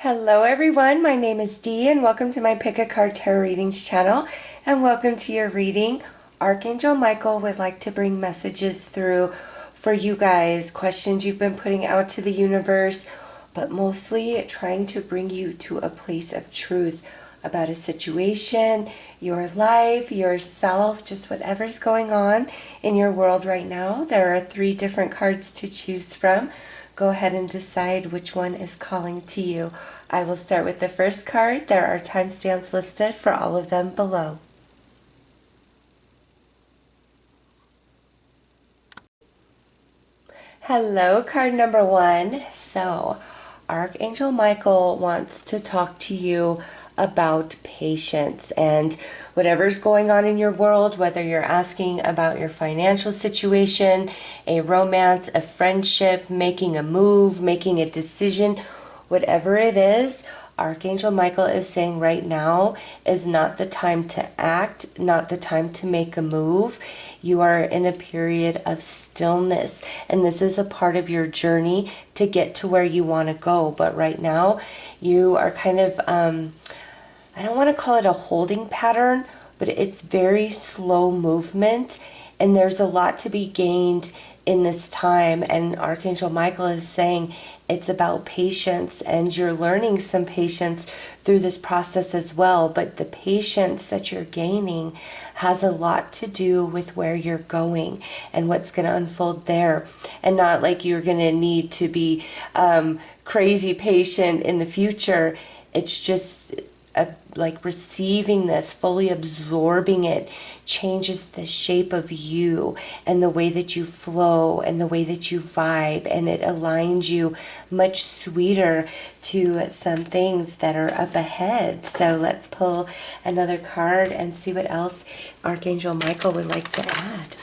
Hello everyone, my name is Dee and welcome to my Pick a Card Tarot Readings channel and welcome to your reading. Archangel Michael would like to bring messages through for you guys, questions you've been putting out to the universe, but mostly trying to bring you to a place of truth about a situation, your life, yourself, just whatever's going on in your world right now. There are 3 different cards to choose from. Go ahead and decide which one is calling to you. I will start with the first card. There are timestamps listed for all of them below. Hello, card number 1. So, Archangel Michael wants to talk to you about patience and whatever's going on in your world, whether you're asking about your financial situation, a romance, a friendship, making a move, making a decision, whatever it is, Archangel Michael is saying right now is not the time to act, not the time to make a move. You are in a period of stillness, and this is a part of your journey to get to where you want to go. But right now, you are kind of, I don't want to call it a holding pattern, but it's very slow movement, and there's a lot to be gained in this time. And Archangel Michael is saying it's about patience, and you're learning some patience through this process as well. But the patience that you're gaining has a lot to do with where you're going and what's going to unfold there, and not like you're going to need to be crazy patient in the future. It's just like receiving this, fully absorbing it, changes the shape of you and the way that you flow and the way that you vibe, and it aligns you much sweeter to some things that are up ahead. So let's pull another card and see what else Archangel Michael would like to add.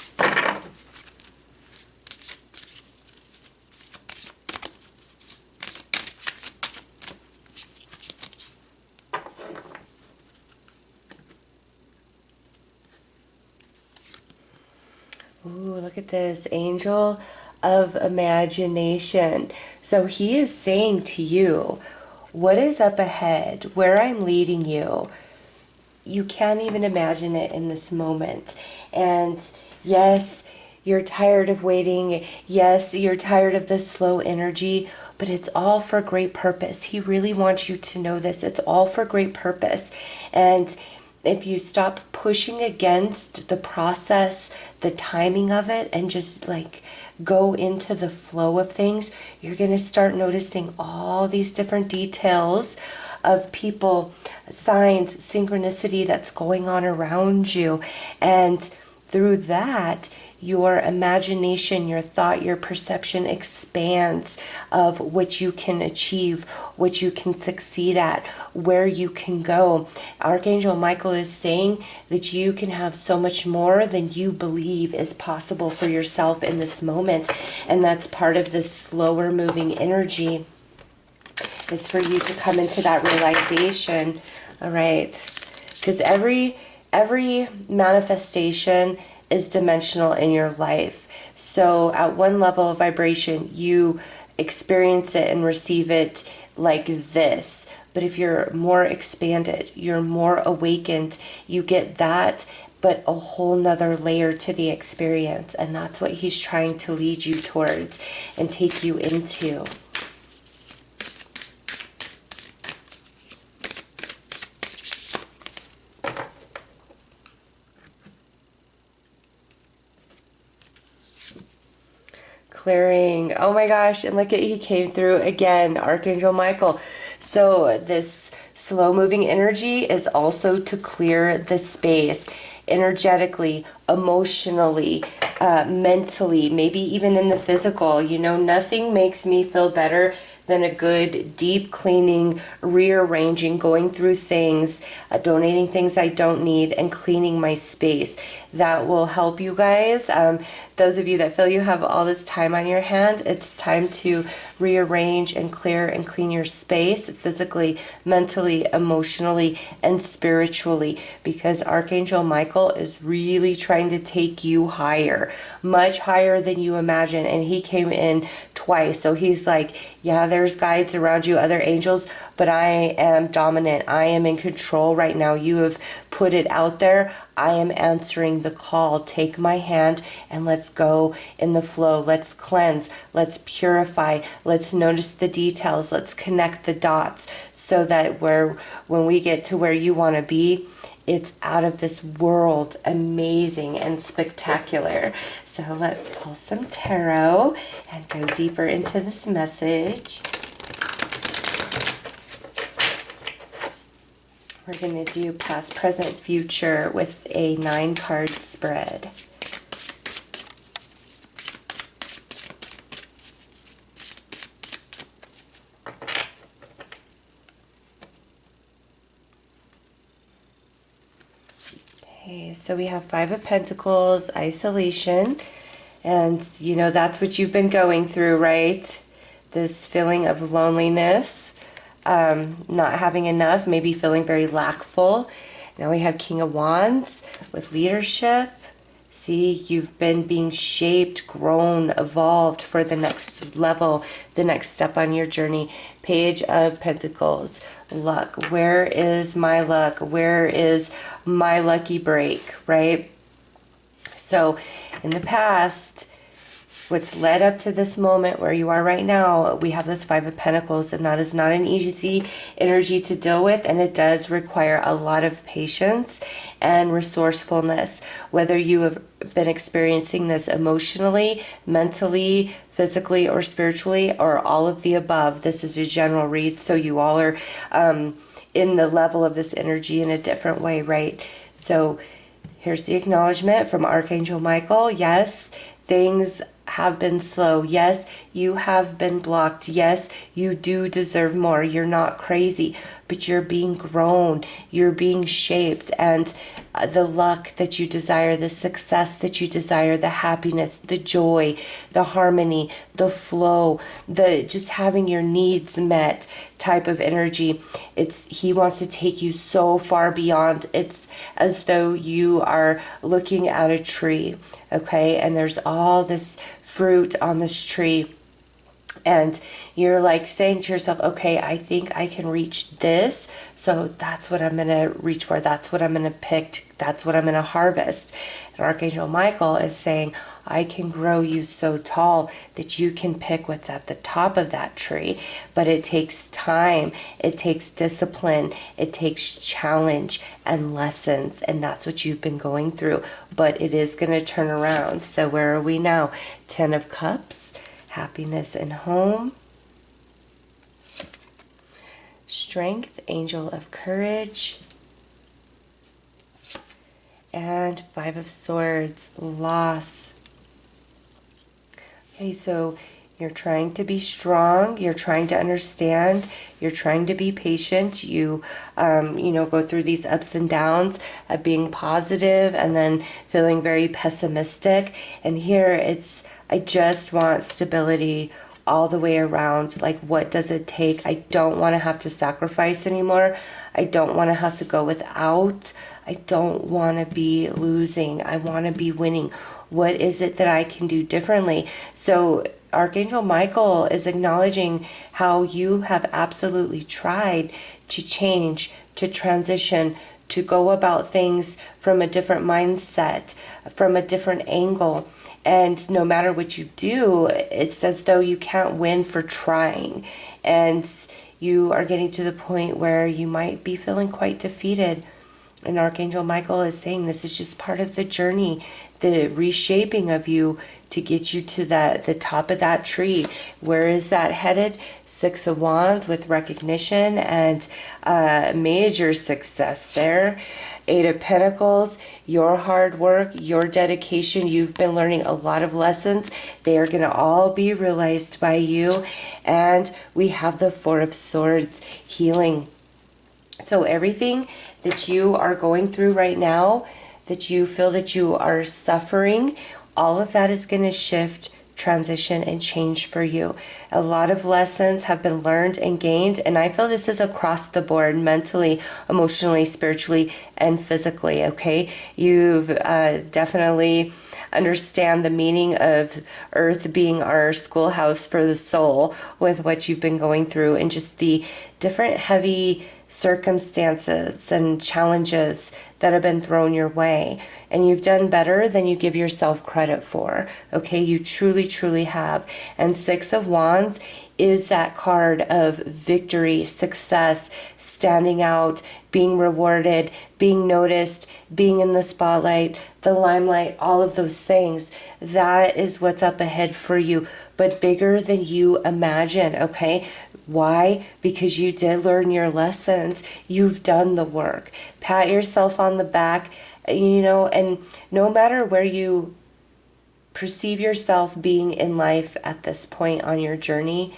Ooh, look at this, Angel of Imagination. So he is saying to you, what is up ahead, where I'm leading you, you can't even imagine it in this moment. And yes, you're tired of waiting. Yes, you're tired of the slow energy, but it's all for great purpose. He really wants you to know this. It's all for great purpose. And if you stop pushing against the process, the timing of it, and just like go into the flow of things, you're going to start noticing all these different details of people, signs, synchronicity that's going on around you. And through that, your imagination, your thought, your perception expands of what you can achieve, what you can succeed at, where you can go. Archangel Michael is saying that you can have so much more than you believe is possible for yourself in this moment. And that's part of this slower moving energy, is for you to come into that realization. All right, because every manifestation is dimensional in your life. So at one level of vibration, you experience it and receive it like this. But if you're more expanded, you're more awakened, you get that, but a whole nother layer to the experience. And that's what he's trying to lead you towards and take you into. Clearing. Oh my gosh, and look at, he came through again, Archangel Michael. So this slow moving energy is also to clear the space energetically, emotionally, mentally, maybe even in the physical. You know, nothing makes me feel better than a good deep cleaning, rearranging, going through things, donating things I don't need, and cleaning my space. That will help you guys those of you that feel you have all this time on your hands, it's time to rearrange and clear and clean your space physically, mentally, emotionally, and spiritually, because Archangel Michael is really trying to take you higher, much higher than you imagine. And he came in twice. So he's like, yeah, there's guides around you, other angels, but I am dominant. I am in control right now. You have put it out there. I am answering the call. Take my hand and let's go in the flow. Let's cleanse. Let's purify. Let's notice the details. Let's connect the dots so that when we get to where you want to be, it's out of this world, amazing and spectacular. So let's pull some tarot and go deeper into this message. We're going to do past, present, future with a 9-card spread. Okay, so we have 5 of Pentacles, isolation, and you know that's what you've been going through, right? This feeling of loneliness. Not having enough, maybe feeling very lackful. Now we have King of Wands with leadership. See, you've been being shaped, grown, evolved for the next level, the next step on your journey. Page of Pentacles, luck. Where is my luck? Where is my lucky break, right? So in the past, what's led up to this moment where you are right now, we have this 5 of Pentacles, and that is not an easy energy to deal with, and it does require a lot of patience and resourcefulness. Whether you have been experiencing this emotionally, mentally, physically, or spiritually, or all of the above, this is a general read, so you all are in the level of this energy in a different way, right? So here's the acknowledgement from Archangel Michael. Yes, things have been slow. Yes, you have been blocked. Yes, you do deserve more. You're not crazy, but you're being grown. You're being shaped, and the luck that you desire, the success that you desire, the happiness, the joy, the harmony, the flow, the just having your needs met type of energy. He wants to take you so far beyond. It's as though you are looking at a tree, okay, and there's all this fruit on this tree, and you're like saying to yourself, okay, I think I can reach this, so that's what I'm going to reach for. That's what I'm going to pick. That's what I'm going to harvest. And Archangel Michael is saying, I can grow you so tall that you can pick what's at the top of that tree. But it takes time. It takes discipline. It takes challenge and lessons. And that's what you've been going through. But it is going to turn around. So where are we now? 10 of Cups, happiness and home. Strength, Angel of Courage. And 5 of Swords, loss. Okay, so you're trying to be strong, you're trying to understand, you're trying to be patient, you go through these ups and downs of being positive and then feeling very pessimistic. And here I just want stability all the way around. Like, what does it take? I don't want to have to sacrifice anymore. I don't want to have to go without. I don't want to be losing. I want to be winning. What is it that I can do differently? So Archangel Michael is acknowledging how you have absolutely tried to change, to transition, to go about things from a different mindset, from a different angle. And no matter what you do, it's as though you can't win for trying. And you are getting to the point where you might be feeling quite defeated. And Archangel Michael is saying this is just part of the journey, the reshaping of you to get you to the top of that tree. Where is that headed? 6 of Wands with recognition and major success there. 8 of Pentacles, your hard work, your dedication. You've been learning a lot of lessons. They are going to all be realized by you. And we have the 4 of Swords, healing. So everything that you are going through right now, that you feel that you are suffering, all of that is going to shift, transition, and change for you. A lot of lessons have been learned and gained, and I feel this is across the board, mentally, emotionally, spiritually, and physically, okay? You've definitely understand the meaning of earth being our schoolhouse for the soul with what you've been going through and just the different heavy circumstances and challenges that have been thrown your way. And you've done better than you give yourself credit for. Okay, you truly, truly have. And Six of Wands is that card of victory, success, standing out, being rewarded, being noticed, being in the spotlight, the limelight, all of those things. That is what's up ahead for you, but bigger than you imagine, okay? Why? Because you did learn your lessons. You've done the work. Pat yourself on the back, and no matter where you perceive yourself being in life at this point on your journey,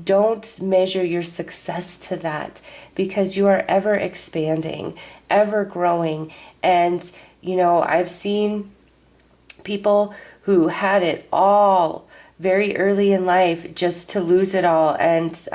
don't measure your success to that, because you are ever expanding, ever growing. And, I've seen people who had it all very early in life just to lose it all and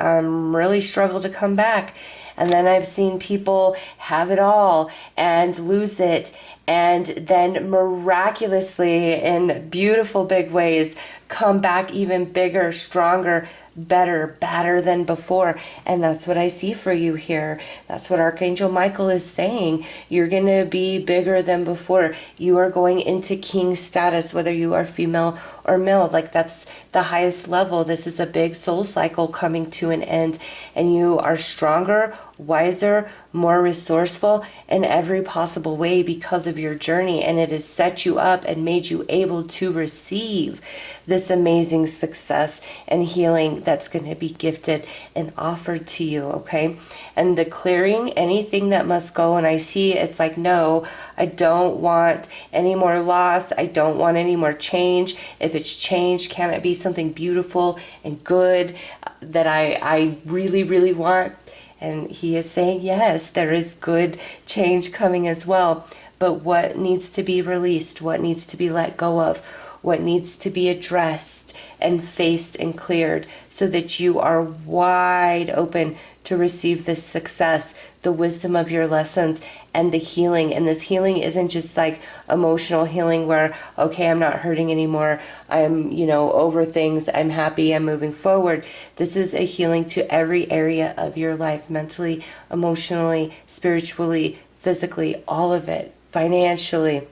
really struggle to come back. And then I've seen people have it all and lose it, and then miraculously, in beautiful big ways, come back even bigger, stronger, better, badder than before. And that's what I see for you here. That's what Archangel Michael is saying. You're going to be bigger than before. You are going into king status, whether you are female or male. Like, that's the highest level. This is a big soul cycle coming to an end, and you are stronger, wiser, more resourceful in every possible way because of your journey. And it has set you up and made you able to receive this amazing success and healing that's going to be gifted and offered to you, okay? And the clearing, anything that must go, and I see it's like, no, I don't want any more loss. I don't want any more change. If it's change, can it be something beautiful and good that I really, really want? And he is saying, yes, there is good change coming as well. But what needs to be released? What needs to be let go of? What needs to be addressed and faced and cleared so that you are wide open to receive this success, the wisdom of your lessons, and the healing. And this healing isn't just like emotional healing where, okay, I'm not hurting anymore. I'm, over things. I'm happy. I'm moving forward. This is a healing to every area of your life, mentally, emotionally, spiritually, physically, all of it, financially.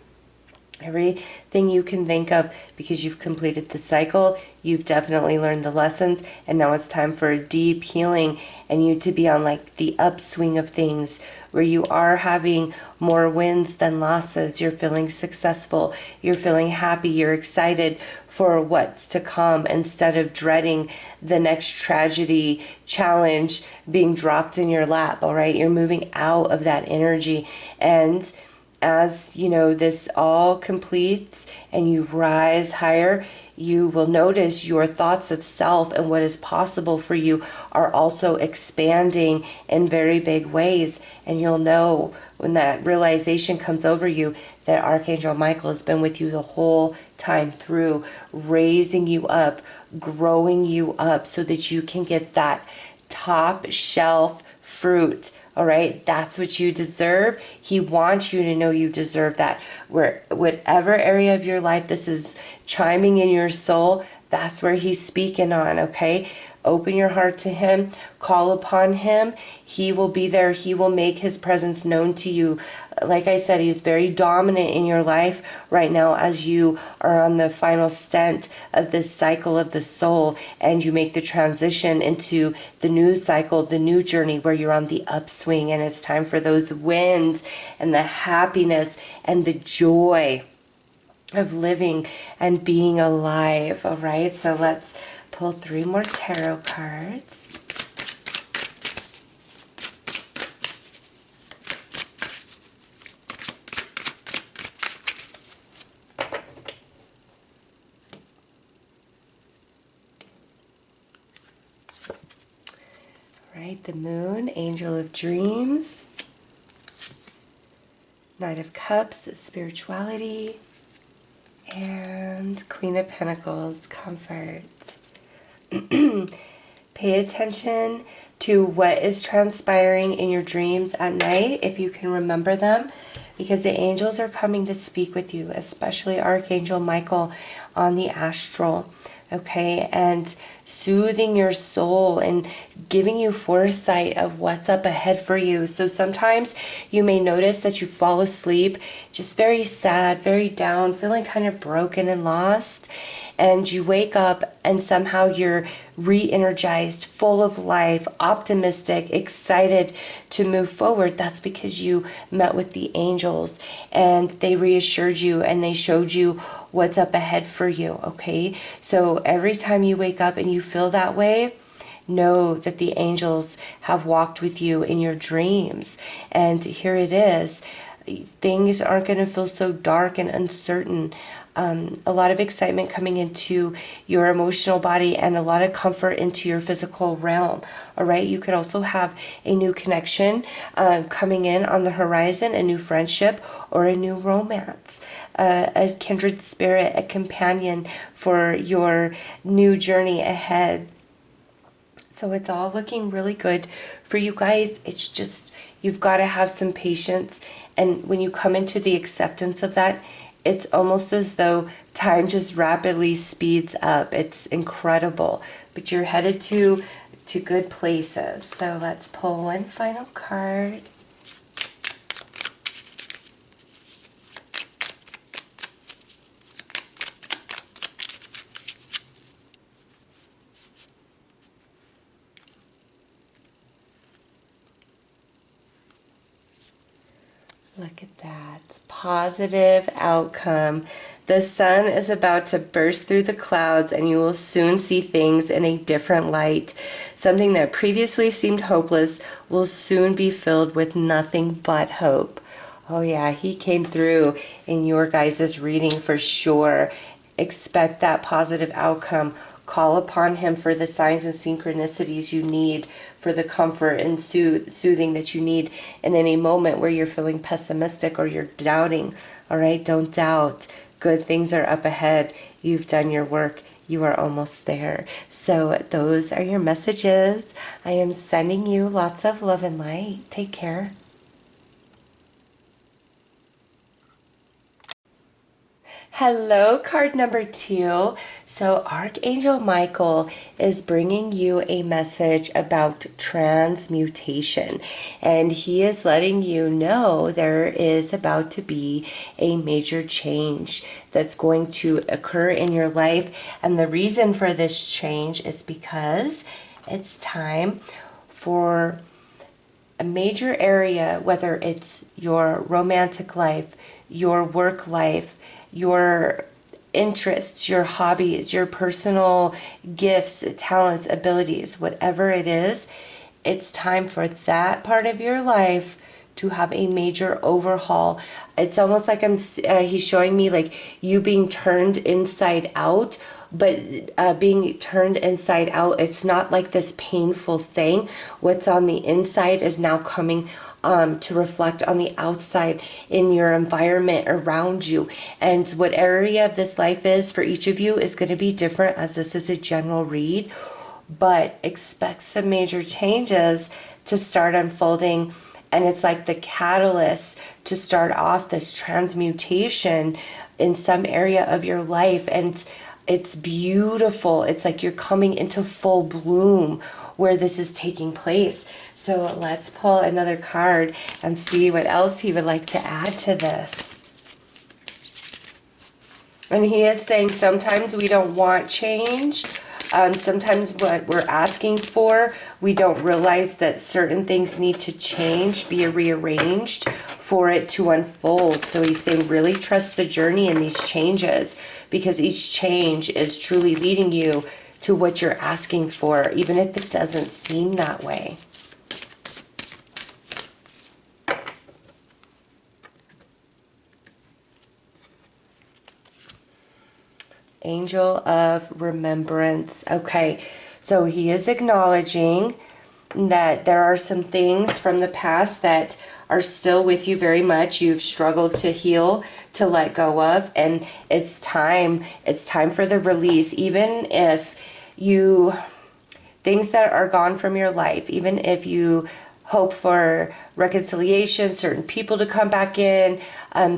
Everything you can think of, because you've completed the cycle, you've definitely learned the lessons, and now it's time for a deep healing and you to be on like the upswing of things where you are having more wins than losses. You're feeling successful, you're feeling happy, you're excited for what's to come instead of dreading the next tragedy, challenge being dropped in your lap, all right? You're moving out of that energy. And as this all completes and you rise higher, you will notice your thoughts of self and what is possible for you are also expanding in very big ways. And you'll know when that realization comes over you that Archangel Michael has been with you the whole time through, raising you up, growing you up so that you can get that top shelf fruit. All right, that's what you deserve. He wants you to know you deserve that. Whatever area of your life this is chiming in your soul, that's where he's speaking on, okay? Open your heart to him. Call upon him. He will be there. He will make his presence known to you. Like I said, he's very dominant in your life right now as you are on the final stent of this cycle of the soul and you make the transition into the new cycle, the new journey where you're on the upswing, and it's time for those wins and the happiness and the joy of living and being alive. All right, so let's pull 3 more tarot cards. Right, the Moon, Angel of Dreams, Knight of Cups, spirituality, And Queen of Pentacles, comfort. Pay attention to what is transpiring in your dreams at night, if you can remember them, because the angels are coming to speak with you, especially Archangel Michael on the astral. Okay, and soothing your soul and giving you foresight of what's up ahead for you. So sometimes you may notice that you fall asleep just very sad, very down, feeling kind of broken and lost. And you wake up and somehow you're re-energized, full of life, optimistic, excited to move forward. That's because you met with the angels and they reassured you and they showed you what's up ahead for you, okay? So every time you wake up and you feel that way, know that the angels have walked with you in your dreams. And here it is. Things aren't going to feel so dark and uncertain. A lot of excitement coming into your emotional body and a lot of comfort into your physical realm. All right. You could also have a new connection coming in on the horizon, a new friendship or a new romance, a kindred spirit, a companion for your new journey ahead. So it's all looking really good for you guys. It's just, you've got to have some patience. And when you come into the acceptance of that, it's almost as though time just rapidly speeds up. It's incredible. But you're headed to good places. So let's pull one final card. Look at that. Positive outcome. The sun is about to burst through the clouds and you will soon see things in a different light. Something that previously seemed hopeless will soon be filled with nothing but hope. Oh yeah, he came through in your guys' reading for sure. Expect that positive outcome. Call upon him for the signs and synchronicities you need, for the comfort and soothing that you need in any moment where you're feeling pessimistic or you're doubting. All right, don't doubt. Good things are up ahead. You've done your work. You are almost there. So those are your messages. I am sending you lots of love and light. Take care. Hello, card number 2. So Archangel Michael is bringing you a message about transmutation. And he is letting you know there is about to be a major change that's going to occur in your life. And the reason for this change is because it's time for a major area, whether it's your romantic life, your work life, your interests, your hobbies, your personal gifts, talents, abilities, whatever it is, it's time for that part of your life to have a major overhaul. It's almost like he's showing me like you being turned inside out, but being turned inside out, it's not like this painful thing. What's on the inside is now coming to reflect on the outside in your environment around you. And what area of this life is for each of you is going to be different, as this is a general read. But expect some major changes to start unfolding. And it's like the catalyst to start off this transmutation in some area of your life. And it's beautiful. It's like you're coming into full bloom where this is taking place. So let's pull another card and see what else he would like to add to this. And he is saying sometimes we don't want change. Sometimes what we're asking for, we don't realize that certain things need to change, be rearranged for it to unfold. So he's saying really trust the journey in these changes, because each change is truly leading you to what you're asking for, even if it doesn't seem that way. Angel of Remembrance. Okay, so he is acknowledging that there are some things from the past that are still with you very much. You've struggled to heal, to let go of, and it's time for the release. Even if things that are gone from your life, even if you hope for reconciliation, certain people to come back in,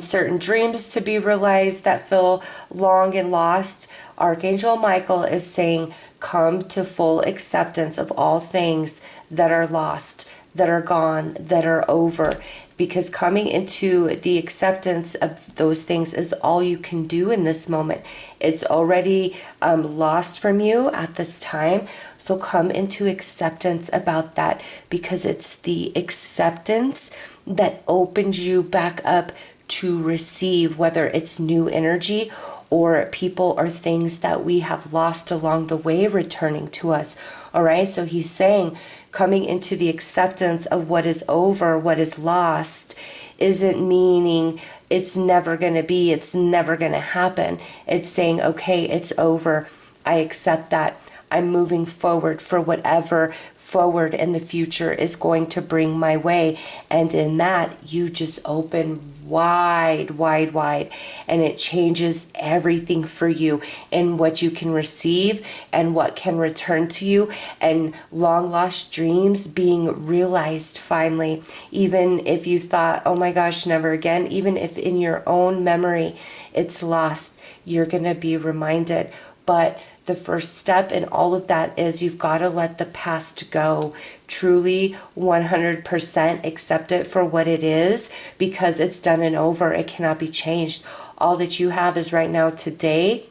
certain dreams to be realized that feel long and lost, Archangel Michael is saying, come to full acceptance of all things that are lost, that are gone, that are over. Because coming into the acceptance of those things is all you can do in this moment. It's already lost from you at this time. So come into acceptance about that, because it's the acceptance that opens you back up to receive, whether it's new energy or people or things that we have lost along the way returning to us. All right, so he's saying coming into the acceptance of what is over, what is lost, isn't meaning it's never going to be, it's never going to happen. It's saying, okay, it's over. I accept that. I'm moving forward for whatever forward in the future is going to bring my way. And in that, you just open wide, wide, wide. And it changes everything for you in what you can receive and what can return to you. And long lost dreams being realized finally. Even if you thought, oh my gosh, never again. Even if in your own memory it's lost, you're going to be reminded. But the first step in all of that is you've got to let the past go. Truly 100% accept it for what it is, because it's done and over. It cannot be changed. All that you have is right now, today,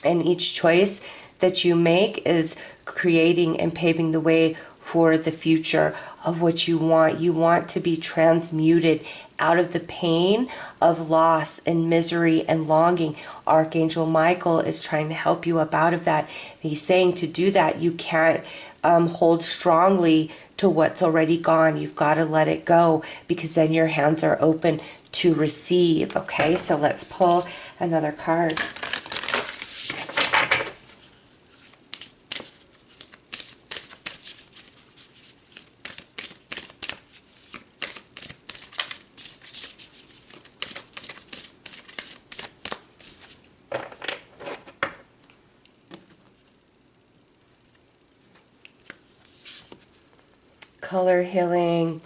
and each choice that you make is creating and paving the way for the future of what you want. You want to be transmuted out of the pain of loss and misery and longing. Archangel Michael is trying to help you up out of that. He's saying to do that, you can't hold strongly to what's already gone. You've got to let it go, because then your hands are open to receive. Okay, so let's pull another card. Color healing.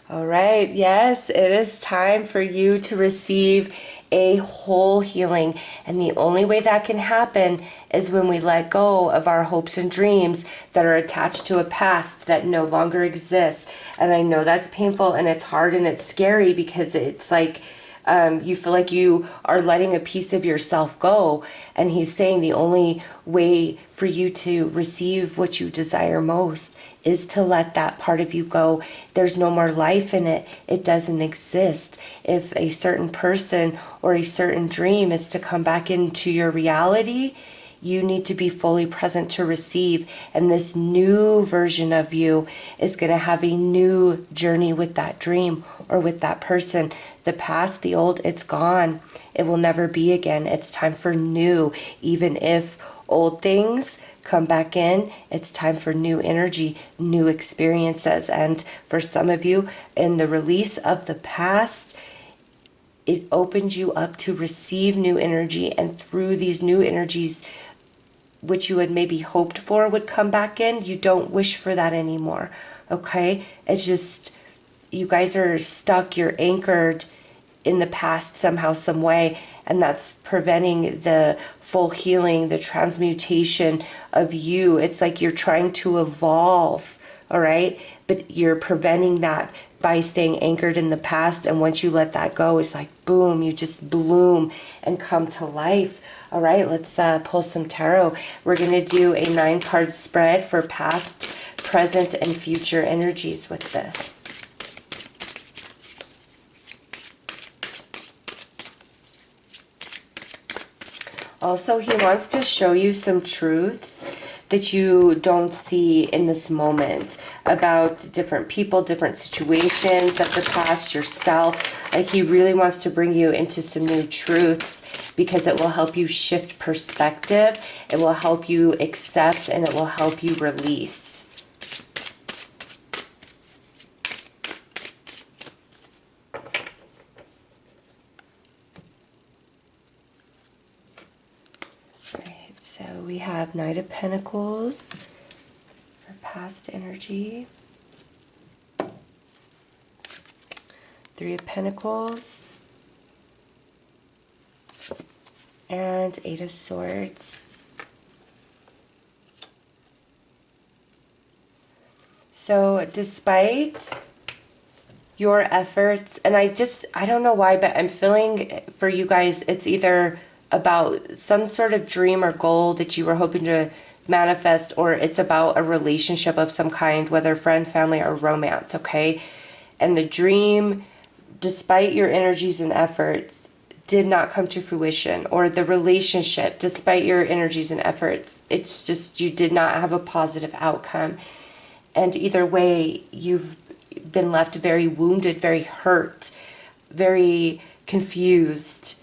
All right, yes, it is time for you to receive a whole healing. And the only way that can happen is when we let go of our hopes and dreams that are attached to a past that no longer exists. And I know that's painful and it's hard and it's scary, because it's like you feel like you are letting a piece of yourself go. And he's saying the only way for you to receive what you desire most is to let that part of you go. There's no more life in it. It doesn't exist. If a certain person or a certain dream is to come back into your reality, you need to be fully present to receive. And this new version of you is going to have a new journey with that dream or with that person. The past, the old, it's gone. It will never be again. It's time for new. Even if old things come back in, it's time for new energy, new experiences. And for some of you, in the release of the past, it opens you up to receive new energy. And through these new energies, which you had maybe hoped for would come back in, you don't wish for that anymore. Okay? It's just, you guys are stuck, you're anchored in the past somehow, some way, and that's preventing the full healing, the transmutation of you. It's like you're trying to evolve, all right? But you're preventing that by staying anchored in the past. And once you let that go, it's like, boom, you just bloom and come to life. All right, let's pull some tarot. We're going to do a 9-card spread for past, present, and future energies with this. Also, he wants to show you some truths that you don't see in this moment about different people, different situations of the past, yourself. Like, he really wants to bring you into some new truths, because it will help you shift perspective, it will help you accept, and it will help you release. we have Knight of Pentacles for past energy. Three of Pentacles. And Eight of Swords. So despite your efforts, and I don't know why, but I'm feeling for you guys, it's either about some sort of dream or goal that you were hoping to manifest, or it's about a relationship of some kind, whether friend, family, or romance, okay? And the dream, despite your energies and efforts, did not come to fruition, or the relationship, despite your energies and efforts, it's just you did not have a positive outcome. And either way, you've been left very wounded, very hurt, very confused,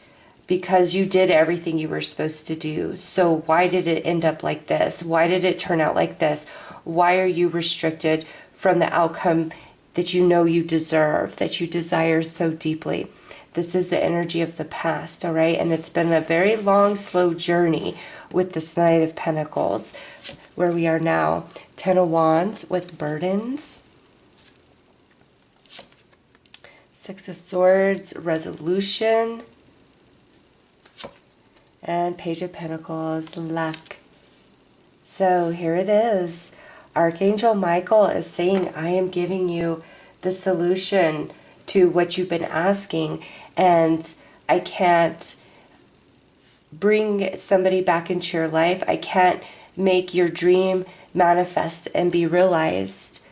because you did everything you were supposed to do. So why did it end up like this? Why did it turn out like this? Why are you restricted from the outcome that you know you deserve, that you desire so deeply? This is the energy of the past, all right? And it's been a very long, slow journey with this Knight of Pentacles, where we are now. Ten of Wands with burdens. Six of Swords, resolution. And Page of Pentacles, luck. So here it is. Archangel Michael is saying, I am giving you the solution to what you've been asking, and I can't bring somebody back into your life. I can't make your dream manifest and be realized.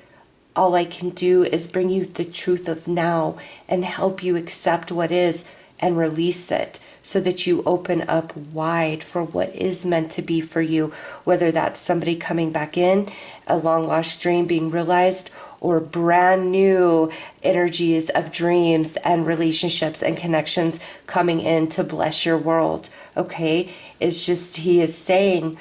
All I can do is bring you the truth of now and help you accept what is and release it, so that you open up wide for what is meant to be for you, whether that's somebody coming back in, a long lost dream being realized, or brand new energies of dreams and relationships and connections coming in to bless your world. Okay? It's just, he is saying,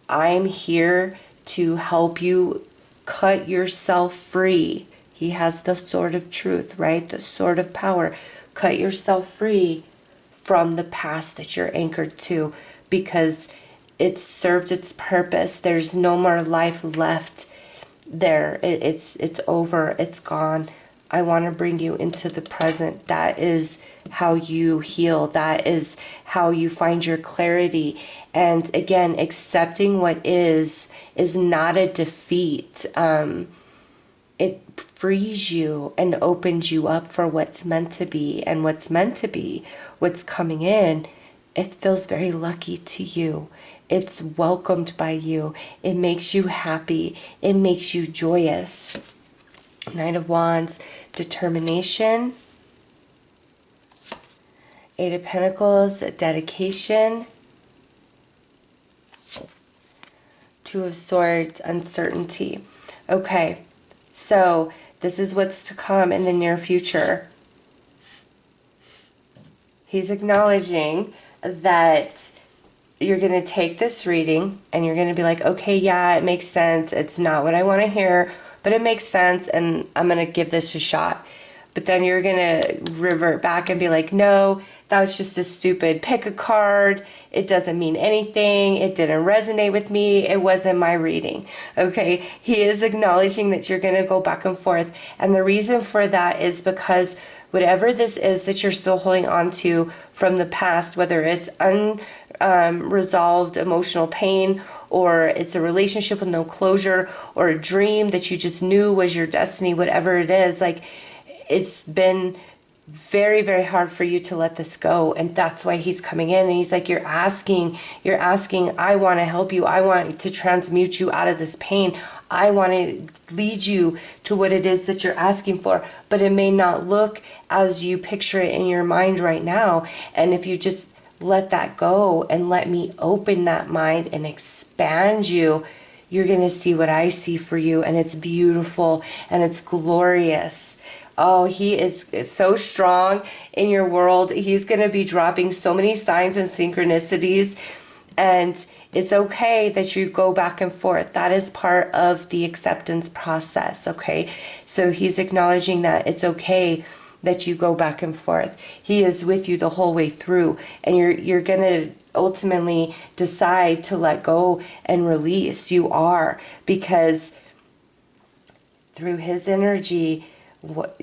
I'm here to help you cut yourself free. He has the sword of truth, right? The sword of power. Cut yourself free from the past that you're anchored to, because it's served its purpose. There's no more life left there. It's over. It's gone. I want to bring you into the present. That is how you heal. That is how you find your clarity. And again, accepting what is not a defeat. It frees you and opens you up for what's meant to be. And what's meant to be, what's coming in, it feels very lucky to you. It's welcomed by you. It makes you happy. It makes you joyous. Knight of Wands, determination. Eight of Pentacles, dedication. Two of Swords, uncertainty. Okay, so this is what's to come in the near future. He's acknowledging that you're going to take this reading and you're going to be like, okay, yeah, it makes sense. It's not what I want to hear, but it makes sense, and I'm going to give this a shot. But then you're going to revert back and be like, no, that was just a stupid pick a card. It doesn't mean anything. It didn't resonate with me. It wasn't my reading. Okay? He is acknowledging that you're going to go back and forth. And the reason for that is because whatever this is that you're still holding on to from the past, whether it's unresolved emotional pain, or it's a relationship with no closure, or a dream that you just knew was your destiny, whatever it is, like, it's been very, very hard for you to let this go. And that's why he's coming in, and he's like, you're asking, I want to help you. I want to transmute you out of this pain. I want to lead you to what it is that you're asking for, but it may not look as you picture it in your mind right now. And if you just let that go and let me open that mind and expand you, you're going to see what I see for you. And it's beautiful and it's glorious. Oh, he is so strong in your world. He's going to be dropping so many signs and synchronicities. And it's okay that you go back and forth. That is part of the acceptance process, okay? So he's acknowledging that it's okay that you go back and forth. He is with you the whole way through, and you're going to ultimately decide to let go and release. You are, because through his energy,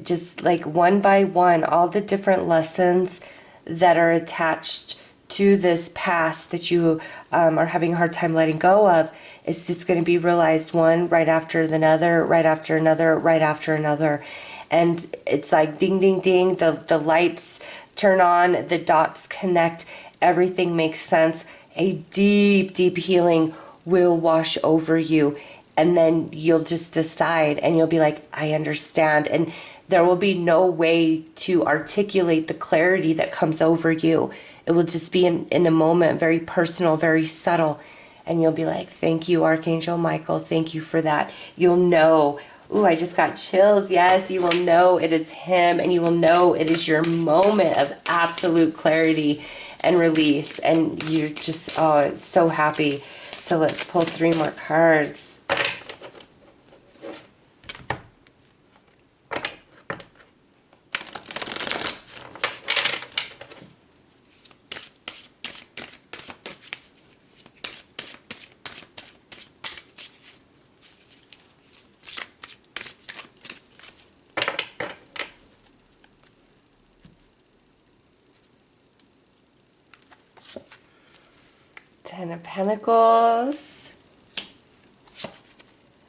just like one by one, all the different lessons that are attached to this past that you are having a hard time letting go of, it's just going to be realized one right after another, right after another, right after another. And it's like ding, ding, ding, the lights turn on, the dots connect, everything makes sense. A deep, deep healing will wash over you. And then you'll just decide, and you'll be like, I understand. And there will be no way to articulate the clarity that comes over you. It will just be in a moment, very personal, very subtle. And you'll be like, thank you, Archangel Michael. Thank you for that. You'll know. Ooh, I just got chills. Yes, you will know it is him, and you will know it is your moment of absolute clarity and release. And you're just, oh, so happy. So let's pull 3 more cards. Ten of Pentacles,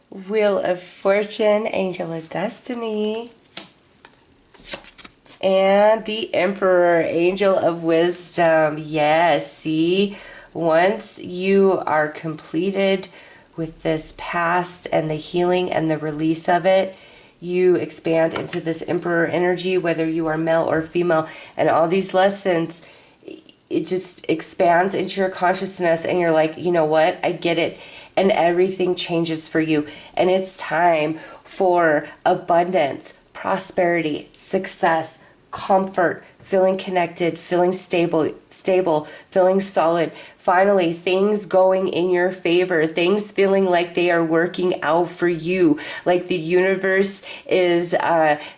Wheel of Fortune, Angel of Destiny, and the Emperor, Angel of Wisdom. Yes, see, once you are completed with this past and the healing and the release of it, you expand into this Emperor energy, whether you are male or female, and all these lessons, it just expands into your consciousness, and you're like, you know what, I get it, and everything changes for you. And it's time for abundance, prosperity, success, comfort, feeling connected, feeling stable, feeling solid. Finally, things going in your favor, things feeling like they are working out for you, like the universe is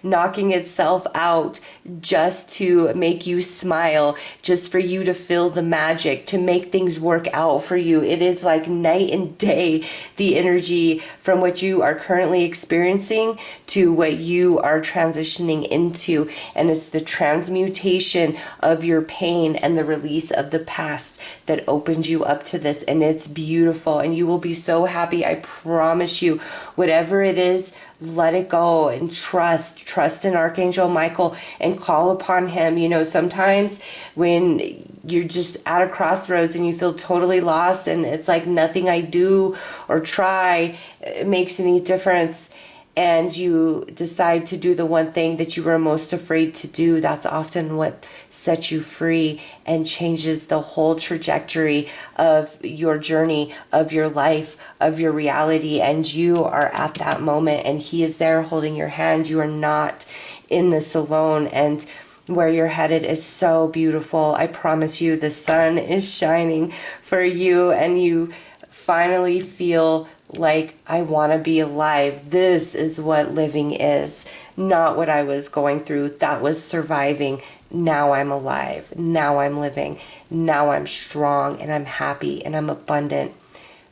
knocking itself out just to make you smile, just for you to feel the magic, to make things work out for you. It is like night and day, the energy from what you are currently experiencing to what you are transitioning into. And it's the transmutation of your pain and the release of the past that opened you up to this, and it's beautiful, and you will be so happy. I promise you. Whatever it is, let it go and trust in Archangel Michael and call upon him. You know, sometimes when you're just at a crossroads and you feel totally lost, and it's like nothing I do or try makes any difference, and you decide to do the one thing that you were most afraid to do, that's often what sets you free and changes the whole trajectory of your journey, of your life, of your reality. And you are at that moment, and he is there holding your hand. You are not in this alone, and where you're headed is so beautiful. I promise you, the sun is shining for you, and you finally feel like, I want to be alive. This is what living is, not what I was going through. That was surviving. Now I'm alive. Now I'm living. Now I'm strong, and I'm happy, and I'm abundant.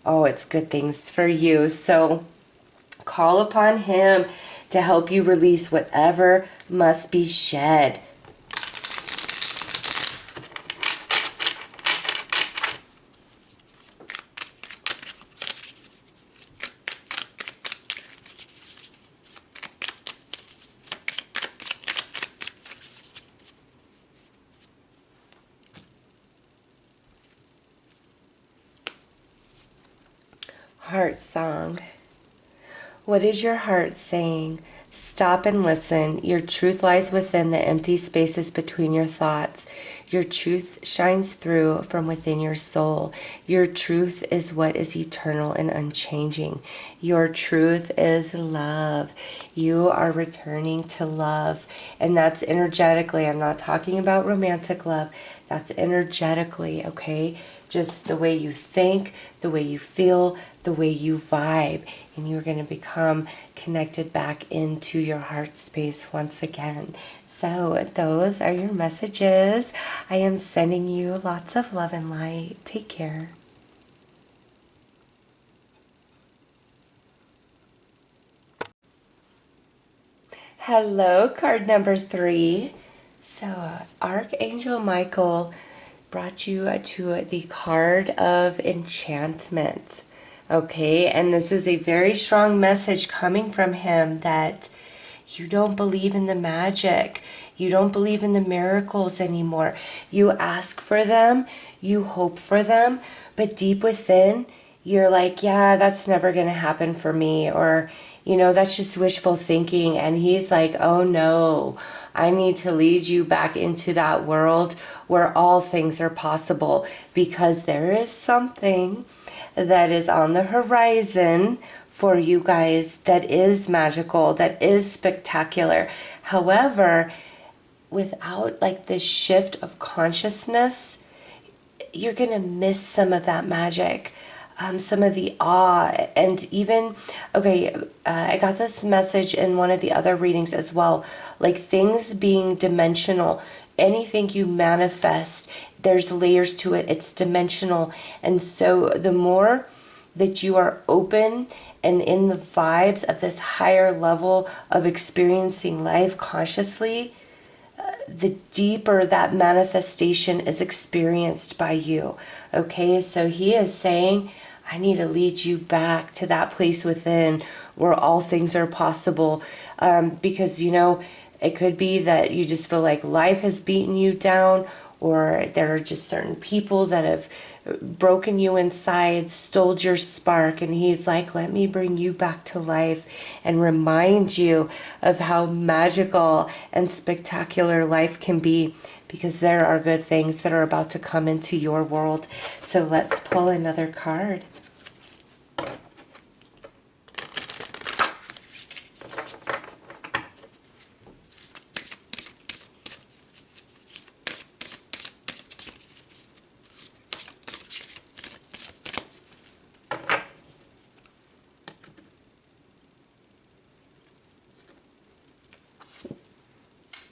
Oh, it's good things for you. So call upon him to help you release whatever must be shed. Heart song. What is your heart saying? Stop and listen. Your truth lies within the empty spaces between your thoughts. Your truth shines through from within your soul. Your truth is what is eternal and unchanging. Your truth is love. You are returning to love. And that's energetically. I'm not talking about romantic love. That's energetically, okay? Just the way you think, the way you feel, the way you vibe. And you're going to become connected back into your heart space once again. So those are your messages. I am sending you lots of love and light. Take care. Hello, card number 3. So Archangel Michael brought you to the card of enchantment. Okay, and this is a very strong message coming from him that you don't believe in the magic. You don't believe in the miracles anymore. You ask for them, you hope for them, but deep within, you're like, yeah, that's never going to happen for me. Or, that's just wishful thinking. And he's like, oh no, I need to lead you back into that world where all things are possible, because there is something that is on the horizon for you guys that is magical, that is spectacular. However, without like this shift of consciousness, you're going to miss some of that magic, some of the awe. And even, I got this message in one of the other readings as well, like things being dimensional. Anything you manifest, there's layers to it. It's dimensional. And so the more that you are open and in the vibes of this higher level of experiencing life consciously, the deeper that manifestation is experienced by you. Okay, so he is saying, I need to lead you back to that place within where all things are possible. Because, it could be that you just feel like life has beaten you down, or there are just certain people that have broken you inside, stole your spark, and he's like, let me bring you back to life and remind you of how magical and spectacular life can be, because there are good things that are about to come into your world. So let's pull another card.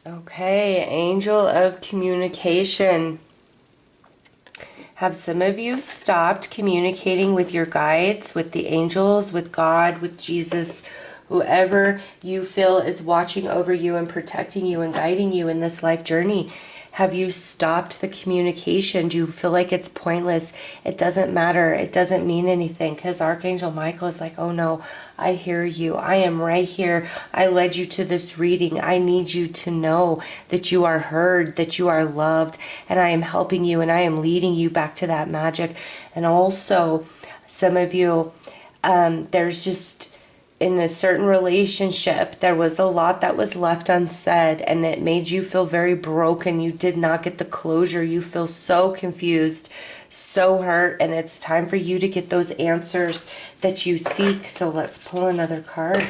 Okay, Angel of Communication. Have some of you stopped communicating with your guides, with the angels, with God, with Jesus, whoever you feel is watching over you and protecting you and guiding you in this life journey? Have you stopped the communication? Do you feel like it's pointless? It doesn't matter. It doesn't mean anything, because Archangel Michael is like, oh no, I hear you. I am right here. I led you to this reading. I need you to know that you are heard, that you are loved, and I am helping you and I am leading you back to that magic. And also, some of you, there's just, in a certain relationship, there was a lot that was left unsaid, and it made you feel very broken. You did not get the closure. You feel so confused, so hurt, and it's time for you to get those answers that you seek. So let's pull another card.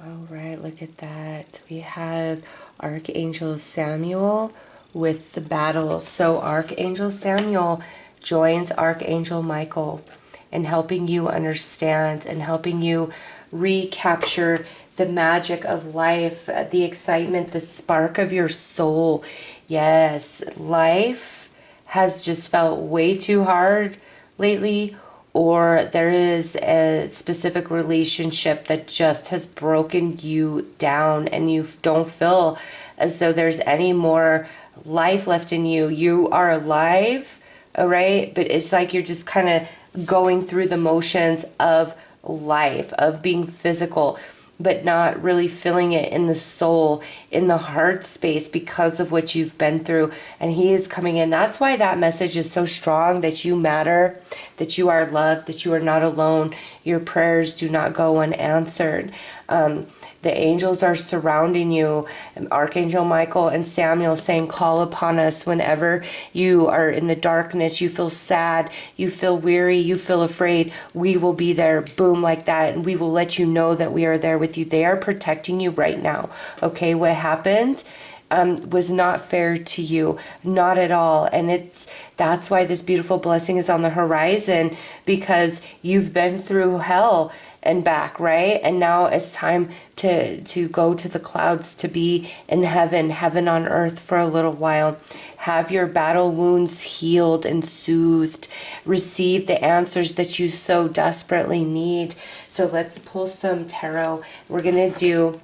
All right, look at that. We have Archangel Samuel with the battle. So Archangel Samuel joins Archangel Michael in helping you understand and helping you recapture the magic of life, the excitement, the spark of your soul. Yes, life has just felt way too hard lately, or there is a specific relationship that just has broken you down and you don't feel as though there's any more life left in you. You are alive, all right? But it's like you're just kind of going through the motions of life, of being physical, but not really feeling it in the soul, in the heart space, because of what you've been through. And he is coming in. That's why that message is so strong, that you matter, that you are loved, that you are not alone. Your prayers do not go unanswered. The angels are surrounding you. Archangel Michael and Samuel saying, call upon us whenever you are in the darkness, you feel sad, you feel weary, you feel afraid. We will be there, boom, like that. And we will let you know that we are there with you. They are protecting you right now. Okay, what happened was not fair to you, not at all. And that's why this beautiful blessing is on the horizon, because you've been through hell and back, right? And now it's time to go to the clouds, to be in heaven, heaven on earth for a little while. Have your battle wounds healed and soothed. Receive the answers that you so desperately need. So let's pull some tarot. We're going to do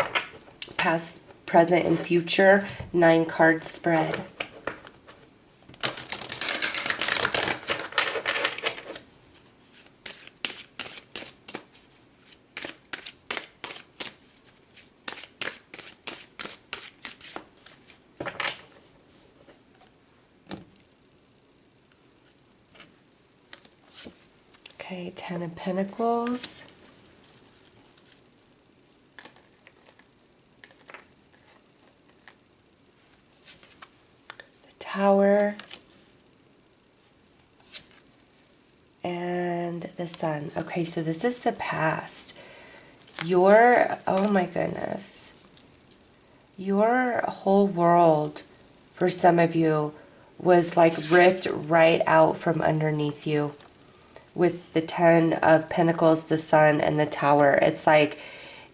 past, present, and future 9-card spread. Okay, 10 of Pentacles. The Tower. And the Sun. Okay, so this is the past. Oh my goodness. Your whole world, for some of you, was like ripped right out from underneath you. With the 10 of Pentacles, the Sun, and the Tower. It's like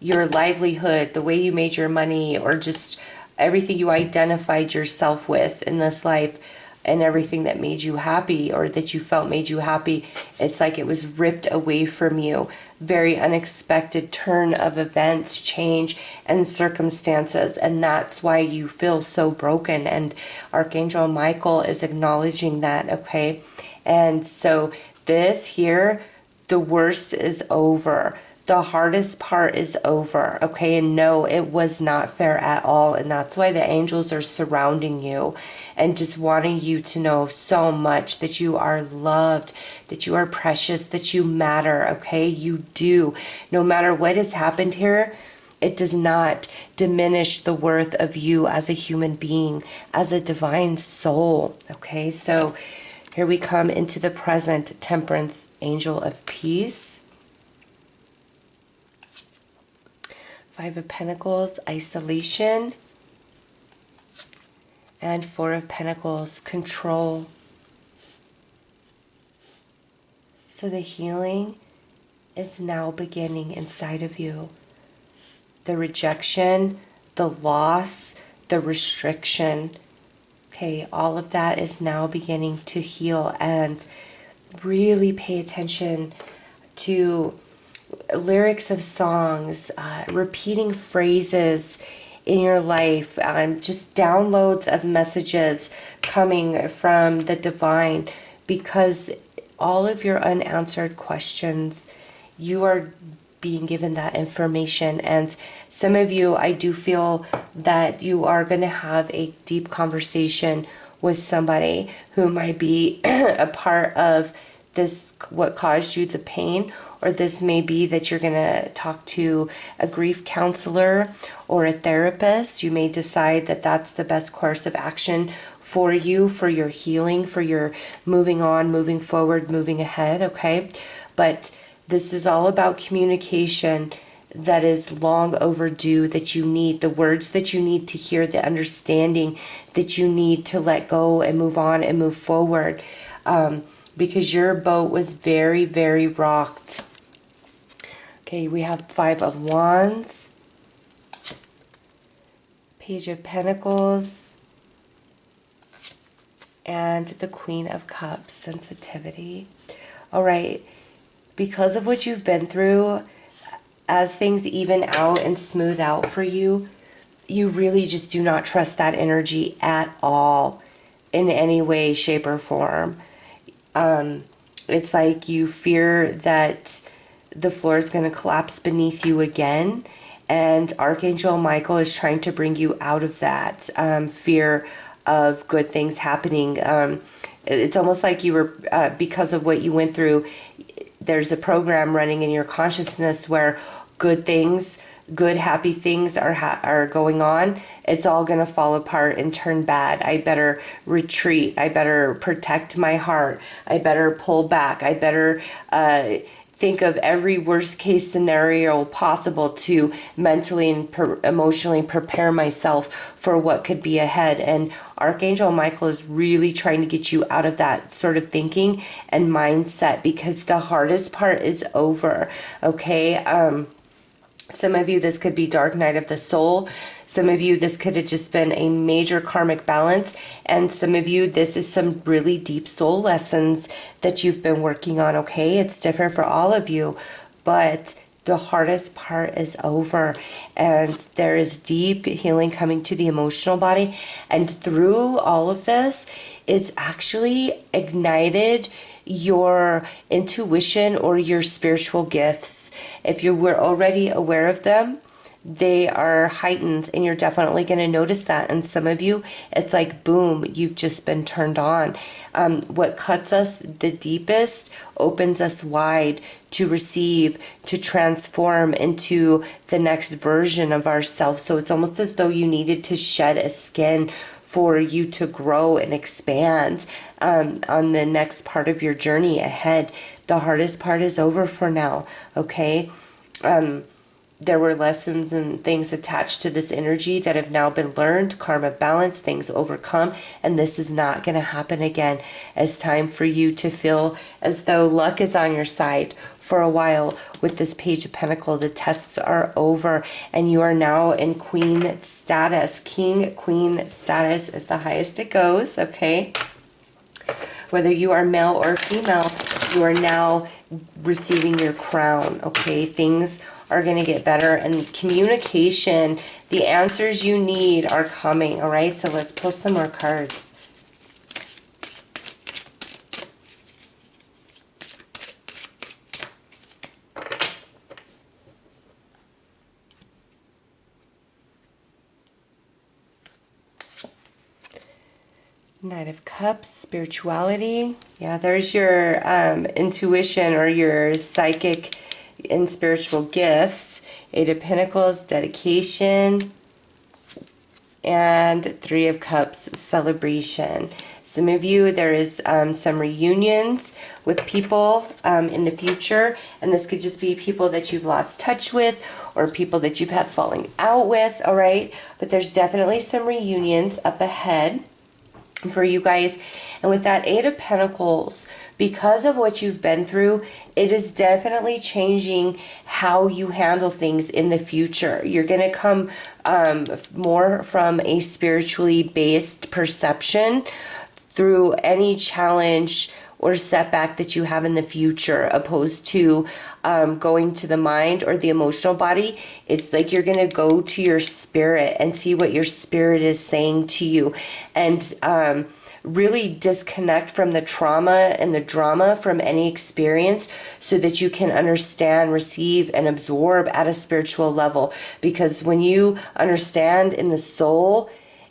your livelihood, the way you made your money, or just everything you identified yourself with in this life, and everything that made you happy, or that you felt made you happy. It's like it was ripped away from you. Very unexpected turn of events, change, and circumstances. And that's why you feel so broken. And Archangel Michael is acknowledging that, okay? And so this here, the worst is over. The hardest part is over, okay? And no, it was not fair at all. And that's why the angels are surrounding you and just wanting you to know so much that you are loved, that you are precious, that you matter, okay? You do. No matter what has happened here, it does not diminish the worth of you as a human being, as a divine soul, okay? So here we come into the present. Temperance, Angel of Peace. 5 of Pentacles, Isolation. And 4 of Pentacles, Control. So the healing is now beginning inside of you. The rejection, the loss, the restriction. Okay, all of that is now beginning to heal, and really pay attention to lyrics of songs, repeating phrases in your life, just downloads of messages coming from the divine, because all of your unanswered questions, you are being given that information. And some of you, I do feel that you are going to have a deep conversation with somebody who might be a part of this, what caused you the pain. Or this may be that you're going to talk to a grief counselor or a therapist. You may decide that that's the best course of action for you, for your healing, for your moving on, moving forward, moving ahead, okay? But this is all about communication that is long overdue, that you need, the words that you need to hear, the understanding that you need to let go and move on and move forward, because your boat was very, very rocked. Okay, we have 5 of Wands, Page of Pentacles, and the Queen of Cups, Sensitivity. All right, because of what you've been through, as things even out and smooth out for you, you really just do not trust that energy at all in any way, shape, or form. It's like you fear that the floor is going to collapse beneath you again. And Archangel Michael is trying to bring you out of that fear of good things happening. It's almost like you were, because of what you went through, there's a program running in your consciousness where good things good, happy things are going on, it's all going to fall apart and turn bad. I better retreat. I better protect my heart. I better pull back. I better think of every worst case scenario possible to mentally and emotionally prepare myself for what could be ahead. And Archangel Michael is really trying to get you out of that sort of thinking and mindset, because the hardest part is over. Okay. Some of you, this could be dark night of the soul. Some of you, this could have just been a major karmic balance. And some of you, this is some really deep soul lessons that you've been working on, okay? It's different for all of you, but the hardest part is over. And there is deep healing coming to the emotional body. And through all of this, it's actually ignited your intuition or your spiritual gifts. If you were already aware of them, they are heightened, and you're definitely going to notice that. And some of you, it's like, boom, you've just been turned on. What cuts us the deepest opens us wide to receive, to transform into the next version of ourselves. So it's almost as though you needed to shed a skin for you to grow and expand on the next part of your journey ahead. The hardest part is over for now, okay? There were lessons and things attached to this energy that have now been learned, karma balance, things overcome, and this is not going to happen again. It's time for you to feel as though luck is on your side for a while with this Page of Pentacles. The tests are over, and you are now in queen status. King, queen status is the highest it goes, okay? Whether you are male or female, you are now receiving your crown, okay? Things are going to get better, and communication, the answers you need are coming, all right? So let's pull some more cards. Knight of Cups, spirituality. Yeah, there's your intuition or your psychic and spiritual gifts. Eight of Pentacles, dedication. And Three of Cups, celebration. Some of you, there is some reunions with people in the future. And this could just be people that you've lost touch with or people that you've had falling out with, all right? But there's definitely some reunions up ahead for you guys. And with that Eight of Pentacles, because of what you've been through, it is definitely changing how you handle things in the future. You're going to come more from a spiritually based perception through any challenge or setback that you have in the future, opposed to going to the mind or the emotional body. It's like you're going to go to your spirit and see what your spirit is saying to you, and really disconnect from the trauma and the drama from any experience, so that you can understand, receive, and absorb at a spiritual level. Because when you understand in the soul,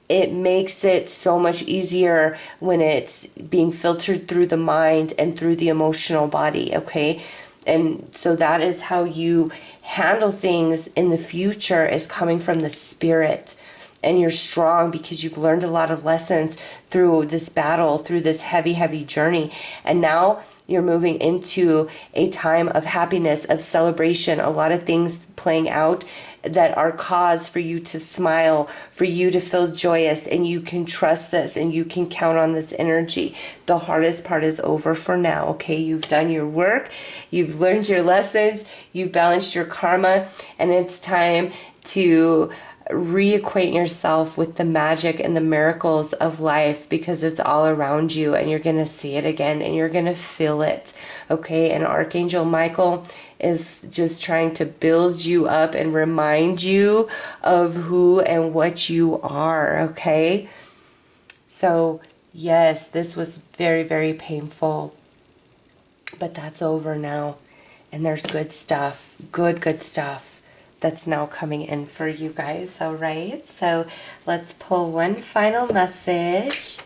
it makes it so much easier when it's being filtered through the mind and through the emotional body, okay? And so that is how you handle things in the future, is coming from the spirit. And you're strong because you've learned a lot of lessons through this battle, through this heavy, heavy journey. And now you're moving into a time of happiness, of celebration, a lot of things playing out that are cause for you to smile, for you to feel joyous, and you can trust this and you can count on this energy. The hardest part is over for now, okay? You've done your work, you've learned your lessons, you've balanced your karma, and it's time to reacquaint yourself with the magic and the miracles of life, because it's all around you and you're going to see it again and you're going to feel it, okay? And Archangel Michael is just trying to build you up and remind you of who and what you are, okay? So yes, this was very, very painful, but that's over now, and there's good stuff, good stuff that's now coming in for you guys, all right? So let's pull one final message.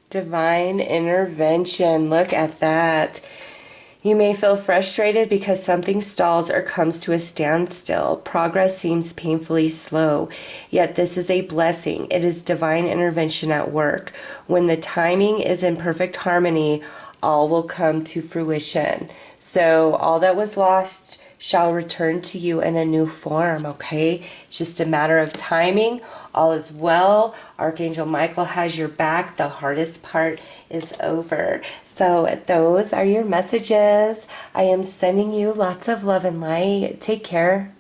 Divine intervention. Look at that. You may feel frustrated because something stalls or comes to a standstill. Progress seems painfully slow, yet this is a blessing. It is divine intervention at work. When the timing is in perfect harmony, all will come to fruition. So all that was lost shall return to you in a new form, okay? It's just a matter of timing. All is well. Archangel Michael has your back. The hardest part is over. So those are your messages. I am sending you lots of love and light. Take care.